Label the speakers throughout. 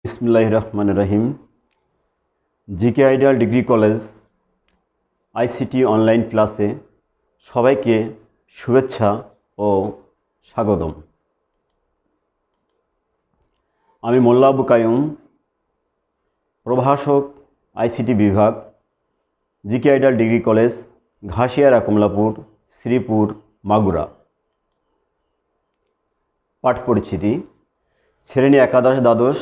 Speaker 1: বিসমিল্লাহির রহমানির রহিম। GK Ideal Degree College ICT online ক্লাসে সবাইকে শুভেচ্ছা ও স্বাগতম। আমি মোল্লা আবু কাইয়ুম, প্রভাষক, আইসিটি বিভাগ, GK Ideal Degree College, Ghasiara, Kamalapur, Sreepur, Magura. পাঠ পরিচিতি: শ্রেণী একাদশ দ্বাদশ,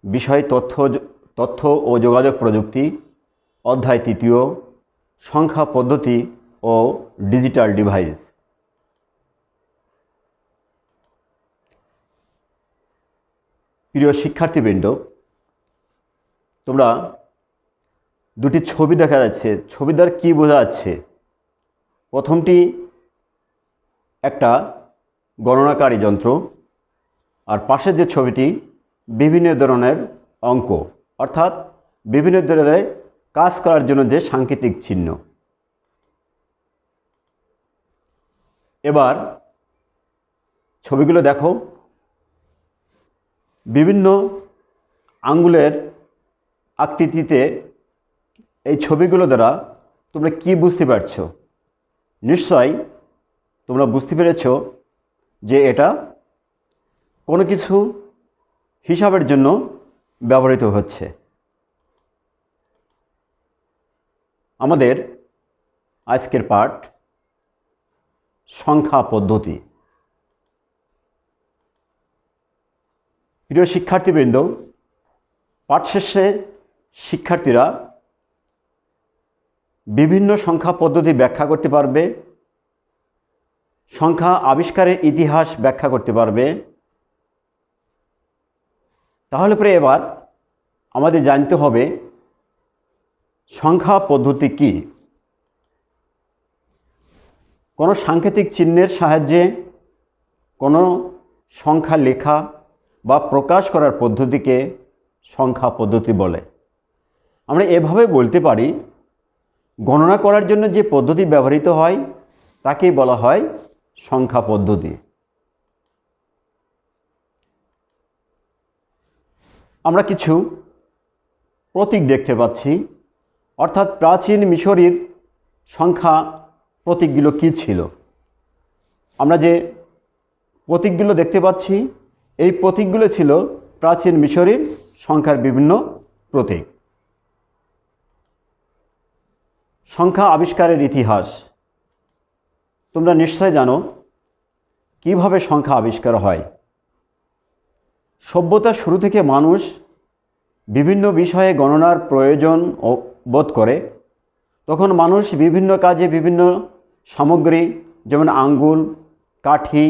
Speaker 1: বিষয় তথ্য ও যোগাযোগ প্রযুক্তি, অধ্যায় তৃতীয়, সংখ্যা পদ্ধতি ও ডিজিটাল ডিভাইস। প্রিয় শিক্ষার্থীবৃন্দ, তোমরা দুটি ছবি দেখা যাচ্ছে। ছবি দ্বারা কী বোঝা যাচ্ছে? প্রথমটি একটা গণনাকারী যন্ত্র, আর পাশের যে ছবিটি বিভিন্ন ধরনের অঙ্ক, অর্থাৎ বিভিন্ন ধরনের কাজ করার জন্য যে সাংকেতিক চিহ্ন। এবার ছবিগুলো দেখো। বিভিন্ন আঙ্গুলের আকৃতিতে এই ছবিগুলো দ্বারা তোমরা কি বুঝতে পারছো? নিশ্চয়ই তোমরা বুঝতে পেরেছ যে এটা কোনো কিছু হিসাবের জন্য ব্যবহৃত হচ্ছে। আমাদের আজকের পাঠ সংখ্যা পদ্ধতি। প্রিয় শিক্ষার্থীবৃন্দ, পাঠ শেষে শিক্ষার্থীরা বিভিন্ন সংখ্যা পদ্ধতি ব্যাখ্যা করতে পারবে, সংখ্যা আবিষ্কারের ইতিহাস ব্যাখ্যা করতে পারবে। তাহলে পরে এবার আমাদের জানতে হবে সংখ্যা পদ্ধতি কি। কোনো সাংকেতিক চিহ্নের সাহায্যে কোনো সংখ্যা লেখা বা প্রকাশ করার পদ্ধতিকে সংখ্যা পদ্ধতি বলে। আমরা এভাবে বলতে পারি, গণনা করার জন্য যে পদ্ধতি ব্যবহৃত হয় তাকেই বলা হয় সংখ্যা পদ্ধতি। আমরা কিছু প্রতীক দেখতে পাচ্ছি, অর্থাৎ প্রাচীন মিশরের সংখ্যা প্রতীকগুলো কি ছিল। আমরা যে প্রতীকগুলো দেখতে পাচ্ছি, এই প্রতীকগুলো ছিল প্রাচীন মিশরের সংখ্যার বিভিন্ন প্রতীক। সংখ্যা আবিষ্কারের ইতিহাস। তোমরা নিশ্চয় জানো কিভাবে সংখ্যা আবিষ্কার হয়। সভ্যতার শুরু থেকে মানুষ বিভিন্ন বিষয়ে গণনার প্রয়োজন বোধ করে। তখন মানুষ বিভিন্ন কাজে বিভিন্ন সামগ্রী, যেমন আঙ্গুল, কাঠি,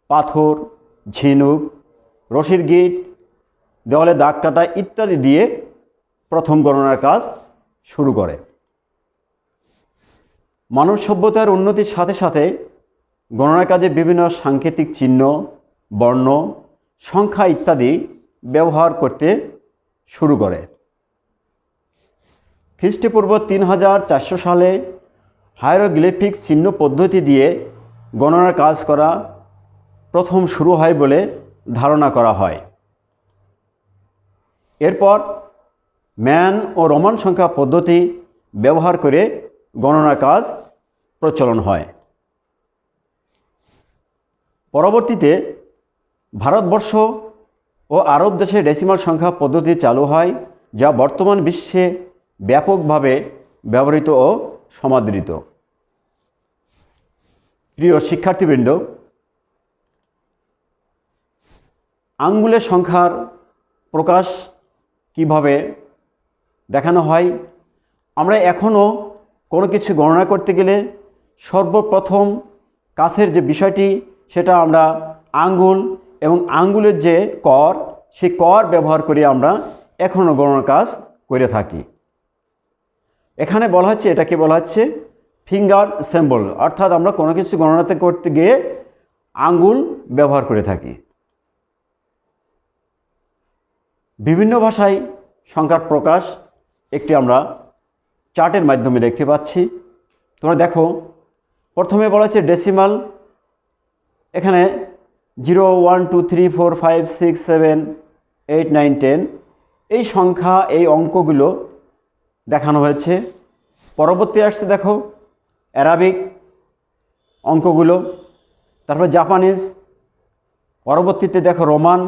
Speaker 1: পাথর, ঝিনুক, রশির গিট, দেওয়ালে দাগ কাটা ইত্যাদি দিয়ে প্রথম গণনার কাজ শুরু করে। মানব সভ্যতার উন্নতির সাথে সাথে গণনার কাজে বিভিন্ন সাংকেতিক চিহ্ন, বর্ণ, সংখ্যা ইত্যাদি ব্যবহার করতে শুরু করে। খ্রিস্টপূর্ব 3400 সালে হায়ারোগ্লিফিক চিহ্ন পদ্ধতি দিয়ে গণনার কাজ করা প্রথম শুরু হয় বলে ধারণা করা হয়। এরপর ম্যান ও রোমান সংখ্যা পদ্ধতি ব্যবহার করে গণনার কাজ প্রচলন হয়। পরবর্তীতে ভারতবর্ষ ও আরব দেশে ডেসিমাল সংখ্যা পদ্ধতি চালু হয়, যা বর্তমান বিশ্বে ব্যাপকভাবে ব্যবহৃত ও সমাদৃত। প্রিয় শিক্ষার্থীবৃন্দ, আঙ্গুলের সংখ্যার প্রকাশ কিভাবে দেখানো হয়? আমরা এখনও কোনো কিছু গণনা করতে গেলে সর্বপ্রথম কাছের যে বিষয়টি, সেটা আমরা আঙ্গুল এবং আঙ্গুলের যে কর, সেই কর ব্যবহার করে আমরা এখনও গণনার কাজ করে থাকি। এখানে বলা হচ্ছে, এটাকে বলা হচ্ছে ফিঙ্গার সিম্বল, অর্থাৎ আমরা কোনো কিছু গণনাতে করতে গিয়ে আঙ্গুল ব্যবহার করে থাকি। বিভিন্ন ভাষায় সংখ্যার প্রকাশ একটি আমরা চার্টের মাধ্যমে দেখতে পাচ্ছি। তোমরা দেখো, প্রথমে বলা হচ্ছে ডেসিমাল। এখানে 0 1 2 3 4 5 6 7 8, 9, 10 এই সংখ্যা এই অঙ্কগুলো দেখানো হয়েছে। পরবর্তী আসছে দেখো অ্যারাবিক অঙ্কগুলো, তারপর জাপানিজ, পরবর্তীতে দেখো রোমান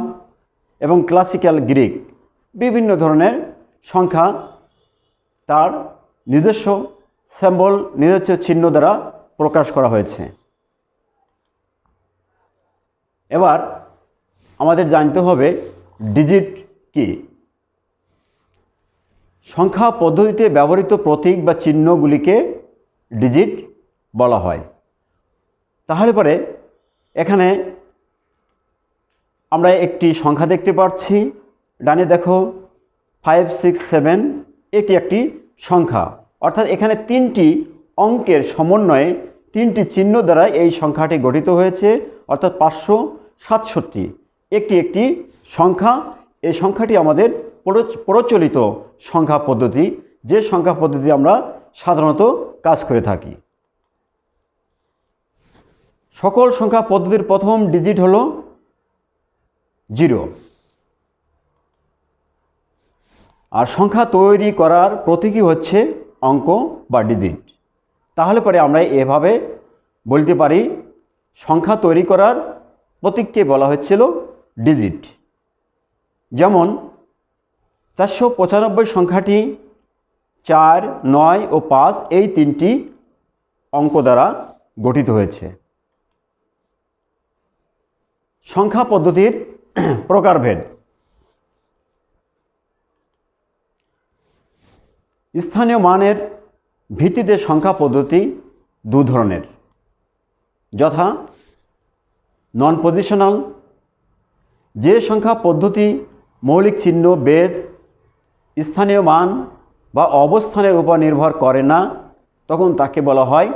Speaker 1: এবং ক্লাসিক্যাল গ্রিক। বিভিন্ন ধরনের সংখ্যা তার নিজস্ব সিম্বল, নিজস্ব চিহ্ন দ্বারা প্রকাশ করা হয়েছে। এবার আমাদের জানতে হবে ডিজিট কি। সংখ্যা পদ্ধতিতে ব্যবহৃত প্রতীক বা চিহ্নগুলিকে ডিজিট বলা হয়। তাহলে পরে এখানে আমরা একটি সংখ্যা দেখতে পাচ্ছি, ডানে দেখো 5, 6, 7 এটি একটি সংখ্যা, অর্থাৎ এখানে 3টি অঙ্কের সমন্বয়ে 3টি চিহ্ন দ্বারা এই সংখ্যাটি গঠিত হয়েছে, অর্থাৎ 567 একটি সংখ্যা। এই সংখ্যাটি আমাদের প্রচলিত সংখ্যা পদ্ধতি, যে সংখ্যা পদ্ধতি আমরা সাধারণত কাজ করে থাকি। সকল সংখ্যা পদ্ধতির প্রথম ডিজিট হলো 0, আর সংখ্যা তৈরি করার প্রতীকই হচ্ছে অঙ্ক বা ডিজিট। তাহলে পরে আমরা এভাবে বলতে পারি সংখ্যা তৈরি করার প্রতীককে বলা হচ্ছিল ডিজিট। যেমন 495 সংখ্যাটি 4, 9 ও 5 এই 3টি অঙ্ক দ্বারা গঠিত হয়েছে। সংখ্যা পদ্ধতির প্রকারভেদ। স্থানীয় মানের ভিত্তিতে সংখ্যা পদ্ধতি দু ধরনের, যথা নন পজিশনাল, যে সংখ্যা পদ্ধতি মৌলিক চিহ্ন, বেস, স্থানীয় মান বা অবস্থানের উপর নির্ভর করে না, তখন তাকে বলা হয়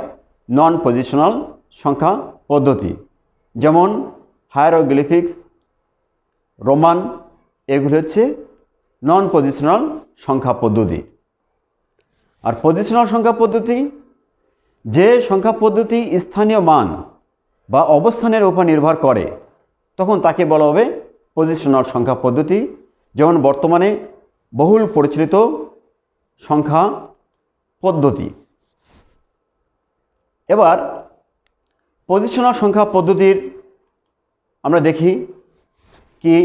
Speaker 1: নন পজিশনাল সংখ্যা পদ্ধতি। যেমন হায়ারোগ্লিফিক্স, রোমান, এগুলো হচ্ছে নন পজিশনাল সংখ্যা পদ্ধতি। আর পজিশনাল সংখ্যা পদ্ধতি, যে সংখ্যা পদ্ধতি স্থানীয় মান বা অবস্থানের উপর নির্ভর করে, তখন তাকে বলা হবে পজিশনাল সংখ্যা পদ্ধতি। যেমন বর্তমানে বহুল পরিচালিত সংখ্যা পদ্ধতি। এবার পজিশনাল সংখ্যা পদ্ধতির আমরা দেখি কি।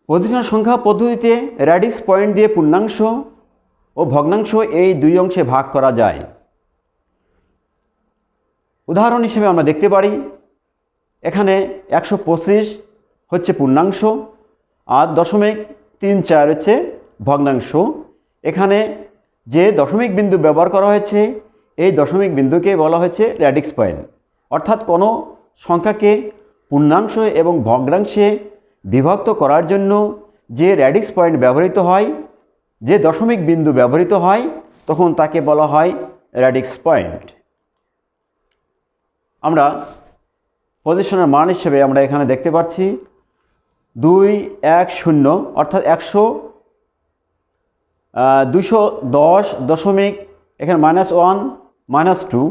Speaker 1: পজিশনাল সংখ্যা পদ্ধতিতে র্যাডিক্স পয়েন্ট দিয়ে পূর্ণাংশ ও ভগ্নাংশ এই দুই অংশে ভাগ করা যায়। উদাহরণ হিসেবে আমরা দেখতে পারি এখানে 125 হচ্ছে পূর্ণাংশ আর 0.34 হচ্ছে ভগ্নাংশ। এখানে যে দশমিক বিন্দু ব্যবহার করা হয়েছে এই দশমিক বিন্দুকে বলা হয়েছে র্যাডিক্স পয়েন্ট। অর্থাৎ কোনো সংখ্যাকে পূর্ণাংশ এবং ভগ্নাংশে বিভক্ত করার জন্য যে র্যাডিক্স পয়েন্ট ব্যবহৃত হয়, যে দশমিক বিন্দু ব্যবহৃত হয়, তখন তাকে বলা হয় র্যাডিক্স পয়েন্ট। আমরা পজিশনের মান হিসেবে আমরা এখানে দেখতে পাচ্ছি 210, অর্থাৎ 210 দশমিক, এখানে -1, -2,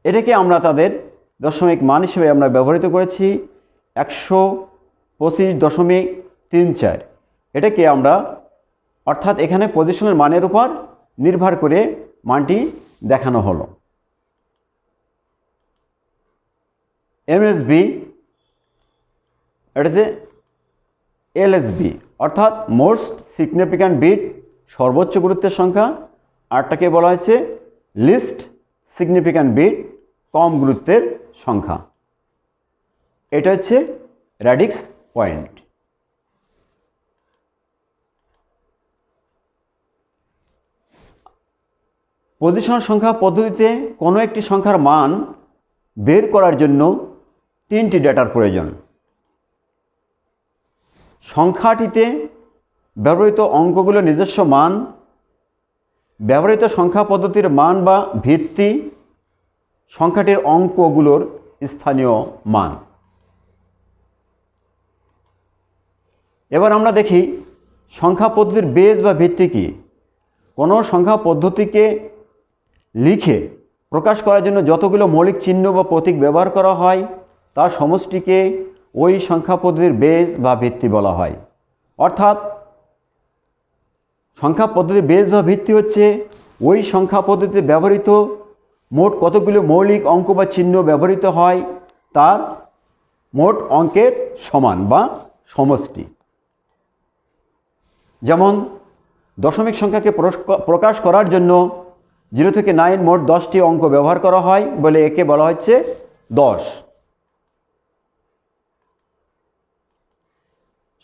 Speaker 1: এটাকে আমরা তাদের দশমিক মান হিসেবে আমরা ব্যবহৃত করেছি 125.34। এটাকে আমরা, অর্থাৎ এখানে পজিশনের মানের উপর নির্ভর করে মানটি দেখানো হলো। MSB, এটা যে LSB, অর্থাৎ মোস্ট সিগনিফিক্যান্ট বিট, সর্বোচ্চ গুরুত্বের সংখ্যা, আরটাকে বলা হয়েছে লিস্ট সিগনিফিক্যান্ট বিট, কম গুরুত্বের সংখ্যা। এটা হচ্ছে র্যাডিক্স পয়েন্ট। পজিশনাল সংখ্যা পদ্ধতিতে কোনো একটি সংখ্যার মান বের করার জন্য 3টি ডেটার প্রয়োজন। সংখ্যাটিতে ব্যবহৃত অঙ্কগুলোর নিজস্ব মান, ব্যবহৃত সংখ্যা পদ্ধতির মান বা ভিত্তি, সংখ্যাটির অঙ্কগুলোর স্থানীয় মান। এবার আমরা দেখি সংখ্যা পদ্ধতির বেস বা ভিত্তি কী। কোনো সংখ্যা পদ্ধতিকে লিখে প্রকাশ করার জন্য যতগুলো মৌলিক চিহ্ন বা প্রতীক ব্যবহার করা হয় তার সমষ্টিকে ওই সংখ্যা পদ্ধতির বেস বা ভিত্তি বলা হয়। অর্থাৎ সংখ্যা পদ্ধতির বেস বা ভিত্তি হচ্ছে ওই সংখ্যা পদ্ধতিতে ব্যবহৃত মোট কতগুলো মৌলিক অঙ্ক বা চিহ্ন ব্যবহৃত হয় তার মোট অঙ্কের সমান বা সমষ্টি। যেমন দশমিক সংখ্যাকে প্রকাশ করার জন্য 0 থেকে 9 মোট 10টি অঙ্ক ব্যবহার করা হয় বলে একে বলা হচ্ছে 10।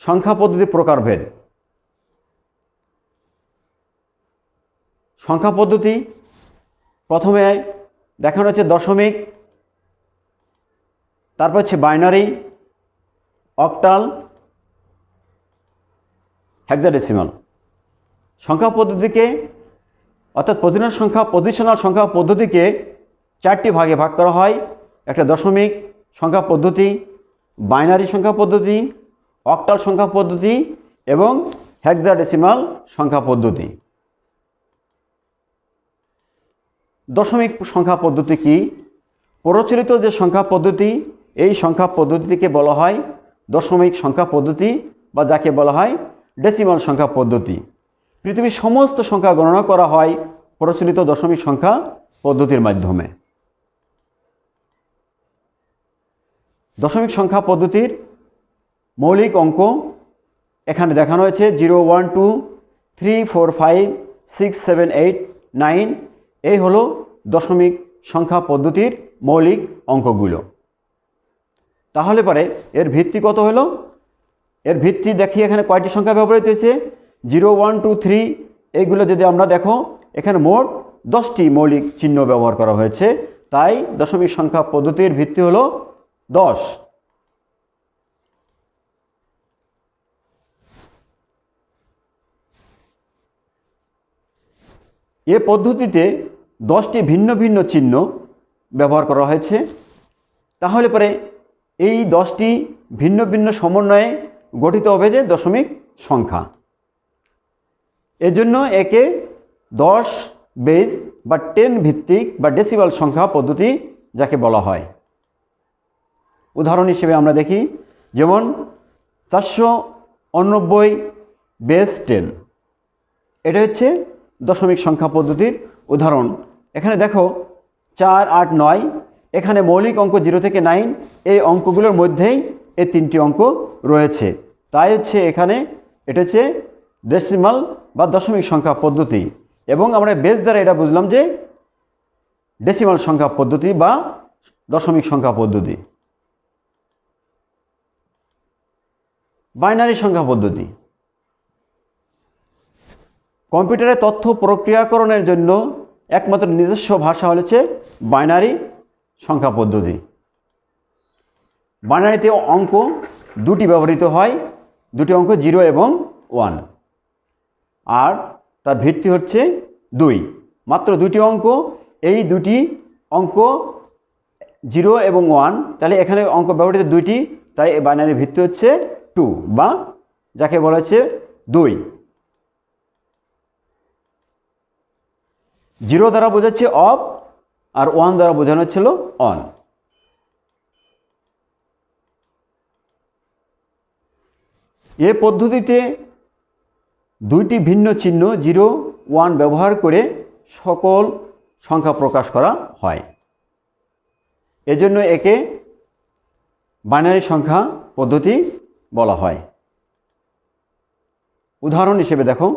Speaker 1: সংখ্যা পদ্ধতির প্রকারভেদ। সংখ্যা পদ্ধতি প্রথমে দেখানো হচ্ছে দশমিক, তারপর হচ্ছে বাইনারি, অক্টাল, হেক্সাডেসিমাল। সংখ্যা পদ্ধতিকে অর্থাৎ পজিশনাল সংখ্যা পদ্ধতিকে 4টি ভাগে ভাগ করা হয়। একটা দশমিক সংখ্যা পদ্ধতি, বাইনারি সংখ্যা পদ্ধতি, অক্টাল সংখ্যা পদ্ধতি এবং হেক্সাডেসিমাল সংখ্যা পদ্ধতি। দশমিক সংখ্যা পদ্ধতি কি? প্রচলিত যে সংখ্যা পদ্ধতি, এই সংখ্যা পদ্ধতিকে বলা হয় দশমিক সংখ্যা পদ্ধতি বা যাকে বলা হয় ডেসিমাল সংখ্যা পদ্ধতি। পৃথিবীর সমস্ত সংখ্যা গণনা করা হয় প্রচলিত দশমিক সংখ্যা পদ্ধতির মাধ্যমে। দশমিক সংখ্যা পদ্ধতির মৌলিক অঙ্ক এখানে দেখানো হয়েছে 0, 1, 2, 3, 4, 5, 6, 7, 8, 9। এই হলো দশমিক সংখ্যা পদ্ধতির মৌলিক অঙ্কগুলো। তাহলে পরে এর ভিত্তি কত হলো? এর ভিত্তি দেখি এখানে কয়টি সংখ্যা ব্যবহৃত হয়েছে। 0, 1, 2, 3 এইগুলো যদি আমরা দেখো এখানে মোট 10টি মৌলিক চিহ্ন ব্যবহার করা হয়েছে, তাই দশমিক সংখ্যা পদ্ধতির ভিত্তি হলো 10। এ পদ্ধতিতে 10টি ভিন্ন ভিন্ন চিহ্ন ব্যবহার করা হয়েছে। তাহলে পরে এই 10টি ভিন্ন ভিন্ন সমন্বয়ে গঠিত হবে যে দশমিক সংখ্যা। এজন্য একে 10 বেস বা 10 ভিত্তিক বা ডেসিমাল সংখ্যা পদ্ধতি যাকে বলা হয়। উদাহরণ হিসেবে আমরা দেখি, যেমন 489 বেস 10, এটা হচ্ছে দশমিক সংখ্যা পদ্ধতির উদাহরণ। এখানে দেখো 4, 8, 9, এখানে মৌলিক অঙ্ক 0 থেকে 9, এই অঙ্কগুলোর মধ্যেই এই 3টি অঙ্ক রয়েছে, তাই হচ্ছে এখানে এটা হচ্ছে ডেসিমাল বা দশমিক সংখ্যা পদ্ধতি। এবং আমরা বেস দ্বারা এটা বুঝলাম যে ডেসিমাল সংখ্যা পদ্ধতি বা দশমিক সংখ্যা পদ্ধতি। বাইনারি সংখ্যা পদ্ধতি। কম্পিউটারে তথ্য প্রক্রিয়াকরণের জন্য একমাত্র নিজস্ব ভাষা হচ্ছে বাইনারি সংখ্যা পদ্ধতি। বাইনারিতে অঙ্ক দুটি ব্যবহৃত হয়, দুটি অঙ্ক 0 এবং 1, আর তার ভিত্তি হচ্ছে 2। মাত্র দুটি অঙ্ক, এই দুটি অঙ্ক 0 এবং 1, তাহলে এখানে অঙ্ক ব্যবহৃত দুইটি, তাই বাইনারির ভিত্তি হচ্ছে 2 বা যাকে বলা হচ্ছে 2। 0 দ্বারা বোঝাচ্ছে অফ আর 1 দ্বারা বোঝানো হচ্ছিল অন। এ পদ্ধতিতে দুইটি ভিন্ন চিহ্ন 0, 1 ব্যবহার করে সকল সংখ্যা প্রকাশ করা হয়। এজন্য একে বাইনারি সংখ্যা পদ্ধতি বলা হয়। উদাহরণ হিসেবে দেখো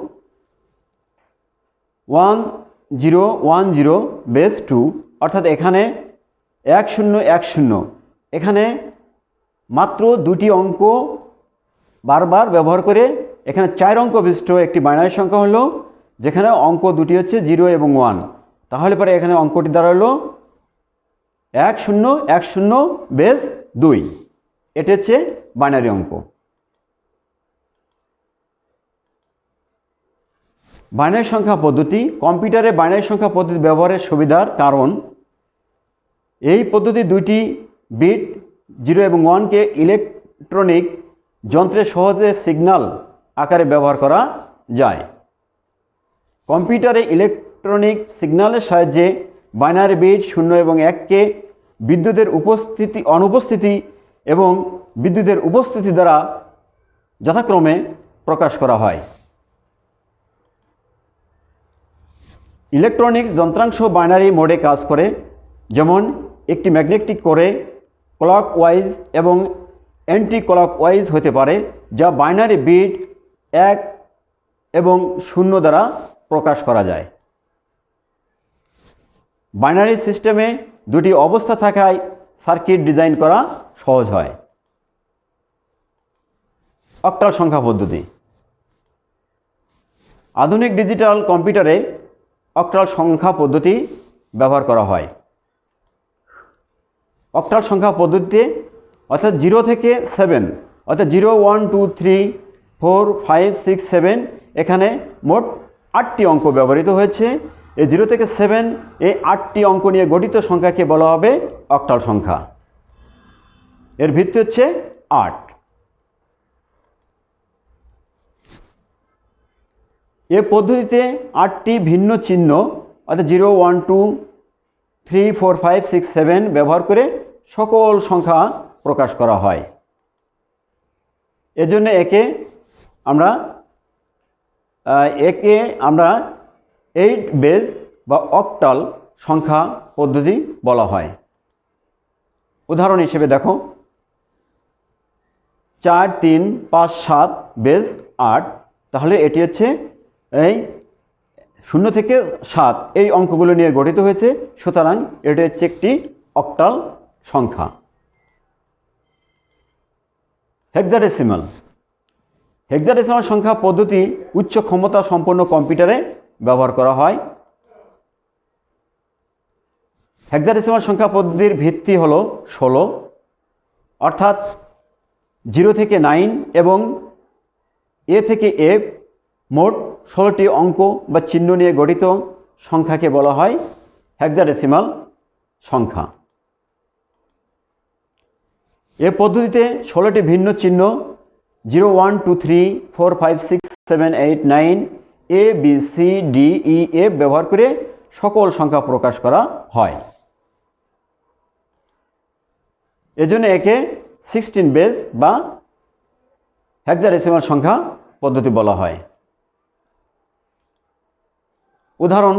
Speaker 1: 1010 বেস 2, অর্থাৎ এখানে 1010, এখানে মাত্র দুটি অঙ্ক বারবার ব্যবহার করে এখানে 4 অঙ্ক বিশিষ্ট একটি বাইনারি সংখ্যা হলো, যেখানে অঙ্ক দুটি হচ্ছে 0 এবং 1। তাহলে পরে এখানে অঙ্কটি দাঁড়ালো 1010 বেস 2, এটা হচ্ছে বাইনারি অঙ্ক। বাইনারি সংখ্যা পদ্ধতি। কম্পিউটারে বাইনারি সংখ্যা পদ্ধতি ব্যবহারের সুবিধার কারণ এই পদ্ধতি দুইটি বিট 0 এবং 1কে ইলেকট্রনিক যন্ত্রে সহজে সিগন্যাল আকারে ব্যবহার করা যায়। কম্পিউটারে ইলেকট্রনিক সিগন্যালের সাহায্যে বাইনারি বিট 0 এবং 1কে বিদ্যুতের অনুপস্থিতি এবং বিদ্যুতের উপস্থিতি দ্বারা যথাক্রমে প্রকাশ করা হয়। ইলেকট্রনিক্স যন্ত্রাংশ বাইনারি মোডে কাজ করে, যেমন একটি ম্যাগনেটিক কোরে ক্লকওয়াইজ এবং অ্যান্টি ক্লকওয়াইজ হতে পারে, যা বাইনারি বিট 1 এবং 0 দ্বারা প্রকাশ করা যায়। বাইনারি সিস্টেমে দুটি অবস্থা থাকায় সার্কিট ডিজাইন করা সহজ হয়। অক্টাল সংখ্যা পদ্ধতি। আধুনিক ডিজিটাল কম্পিউটারে অক্টাল সংখ্যা পদ্ধতি ব্যবহার করা হয়। অক্টাল সংখ্যা পদ্ধতিতে অর্থাৎ 0 থেকে 7 অর্থাৎ 0 1 2 3 4 5 6 7 এখানে মোট 8টি অঙ্ক ব্যবহৃত হয়েছে। এই 0 থেকে 7 এই 8টি অঙ্ক নিয়ে গঠিত সংখ্যাকে বলা হবে অক্টাল সংখ্যা। এর ভিত্তি হচ্ছে 8। এ পদ্ধতিতে 8টি ভিন্ন চিহ্ন অর্থাৎ 0 1 2 3 4 5 6 7 ব্যবহার করে সকল সংখ্যা প্রকাশ করা হয়। এজন্য একে আমরা 8 বেস বা অক্টাল সংখ্যা পদ্ধতি বলা হয়। উদাহরণ হিসেবে দেখো, 4 3 5 7 বেস 8, তাহলে এটি হচ্ছে এই 0 থেকে 7 এই অঙ্কগুলো নিয়ে গঠিত হয়েছে, সুতরাং এটি হচ্ছে একটি অক্টাল সংখ্যা। হেক্সাডেসিমাল। হেক্সাডেসিমাল সংখ্যা পদ্ধতি উচ্চ ক্ষমতা সম্পন্ন কম্পিউটারে ব্যবহার করা হয়। হেক্সাডেসিমাল সংখ্যা পদ্ধতির ভিত্তি হল 16, অর্থাৎ 0 থেকে 9 এবং এ থেকে এফ মোট 16টি অঙ্ক বা চিহ্ন নিয়ে গঠিত সংখ্যাকে বলা হয় হেক্সাডেসিমাল সংখ্যা। এ পদ্ধতিতে 16টি ভিন্ন চিহ্ন 0 1 2 3 4 5 6 7 8 9 A B C D E F ব্যবহার করে সকল সংখ্যা প্রকাশ করা হয়। এজন্য একে 16 বেস বা হেক্সাডেসিমাল সংখ্যা পদ্ধতি বলা হয়। উদাহরণ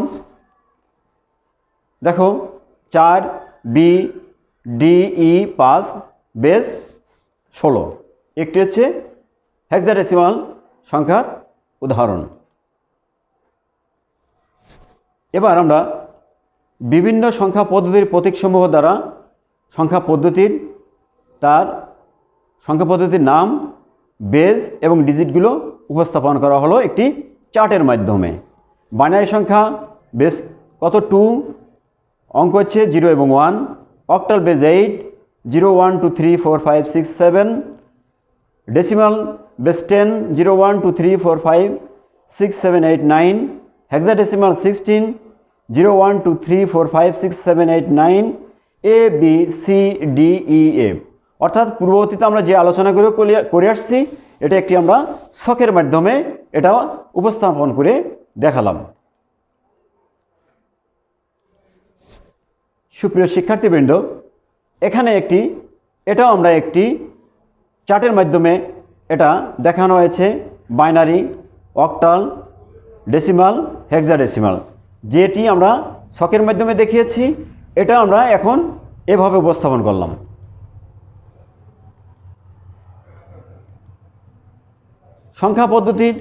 Speaker 1: দেখো, 4 বি ডি ই 5 বেস 16, একটি হচ্ছে হেক্সাডেসিমাল সংখ্যার উদাহরণ। এবার আমরা বিভিন্ন সংখ্যা পদ্ধতির প্রতীকসমূহ দ্বারা সংখ্যা পদ্ধতির নাম, বেস এবং ডিজিটগুলো উপস্থাপন করা হলো একটি চার্টের মাধ্যমে। বাইনারি সংখ্যা বেস কত 2, অঙ্ক হচ্ছে 0 এবং 1, octal base 8 0 1 2 3 4 5 6 7, decimal base 10 0 1 2 3 4 5 6 7 8 9, hexadecimal 16 0 1 2 3 4 5 6 7 8 9 A B C D E F. অর্থাৎ পূর্ববর্তীতে আমরা যে আলোচনা করে আসছি, এটা একটি আমরা ছকের মাধ্যমে এটা উপস্থাপন করে দেখালাম। সুপ্রিয় শিক্ষার্থীবৃন্দ, এখানে এটাও আমরা একটি চার্টের মাধ্যমে এটা দেখানো হয়েছে, বাইনারি, অক্টাল, ডেসিমাল, হেক্সাডেসিমাল। যেটি আমরা ছকের মাধ্যমে দেখিয়েছি, এটা আমরা এখন এভাবে উপস্থাপন করলাম। সংখ্যা পদ্ধতির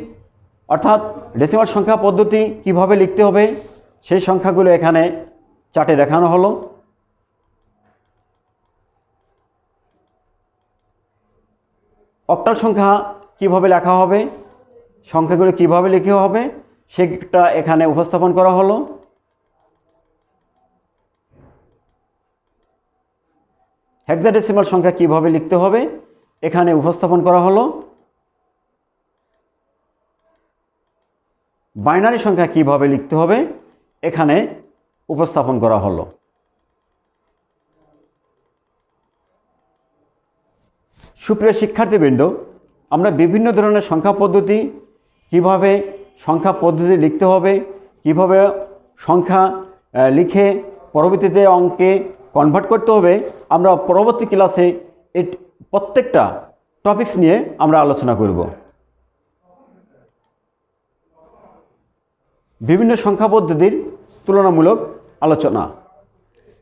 Speaker 1: অর্থাৎ ডেসিমাল সংখ্যা পদ্ধতি কিভাবে লিখতে হবে সেই সংখ্যাগুলো এখানে চার্টে দেখানো হলো। অক্টাল সংখ্যা কিভাবে লেখা হবে, সংখ্যাগুলো কিভাবে লিখতে হবে সেটা এখানে উপস্থাপন করা হলো। হেক্সাডেসিমাল সংখ্যা কিভাবে লিখতে হবে এখানে উপস্থাপন করা হলো। বাইনারি সংখ্যা কিভাবে লিখতে হবে এখানে উপস্থাপন করা হলো। সুপ্রিয় শিক্ষার্থীবৃন্দ, আমরা বিভিন্ন ধরনের সংখ্যা পদ্ধতি কিভাবে সংখ্যা পদ্ধতি লিখতে হবে, কিভাবে সংখ্যা লিখে পরবর্তীতে অঙ্কে কনভার্ট করতে হবে, আমরা পরবর্তী ক্লাসে প্রত্যেকটা টপিকস নিয়ে আমরা আলোচনা করব। বিভিন্ন সংখ্যা পদ্ধতির তুলনামূলক আলোচনা।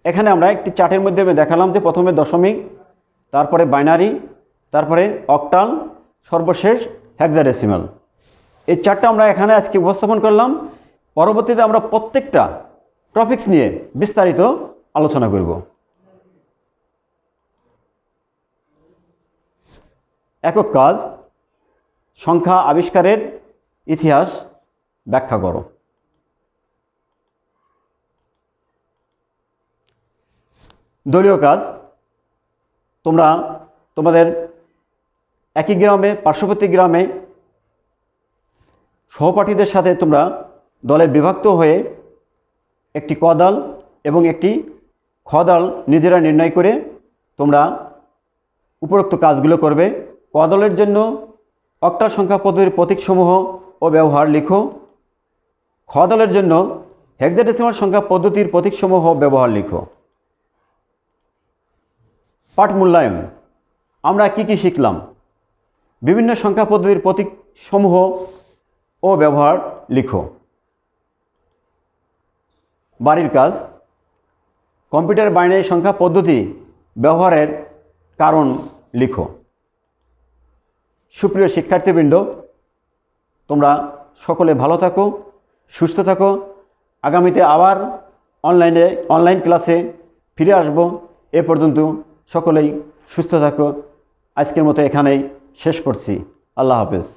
Speaker 1: এখানে আমরা একটি চার্টের মধ্যে দেখালাম যে প্রথমে দশমিক, তারপরে বাইনারি, তারপরে অক্টাল, সর্বশেষ হেক্সাডেসিমাল। এই চার্টটা আমরা এখানে আজকে উপস্থাপন করলাম। পরবর্তীতে আমরা প্রত্যেকটা টপিকস নিয়ে বিস্তারিত আলোচনা করব। একক কাজ, সংখ্যা আবিষ্কারের ইতিহাস ব্যাখ্যা করো। দলীয় কাজ, তোমরা তোমাদের একই গ্রামে, পার্শ্ববর্তী গ্রামে সহপাঠীদের সাথে তোমরা দলে বিভক্ত হয়ে একটি ক দল এবং একটি খ দল নিজেরা নির্ণয় করে তোমরা উপরোক্ত কাজগুলো করবে। ক দলের জন্য অক্টাল সংখ্যা পদ্ধতির প্রতীকসমূহ ও ব্যবহার লিখো। খ দলের জন্য হেক্সাডেসিমাল সংখ্যা পদ্ধতির প্রতীকসমূহ ও ব্যবহার লিখো। পাঠ মূল্যায়ন, আমরা কি কি শিখলাম? বিভিন্ন সংখ্যা পদ্ধতির প্রতীকসমূহ ও ব্যবহার লিখো। বাড়ির কাজ, কম্পিউটার বাইনারি সংখ্যা পদ্ধতি ব্যবহারের কারণ লিখো। সুপ্রিয় শিক্ষার্থীবৃন্দ, তোমরা সকলে ভালো থাকো, সুস্থ থাকো। আগামীতে আবার অনলাইন ক্লাসে ফিরে আসব। এ পর্যন্ত সকলেই সুস্থ থাকো। আজকের মতো এখানেই শেষ করছি। আল্লাহ হাফেজ।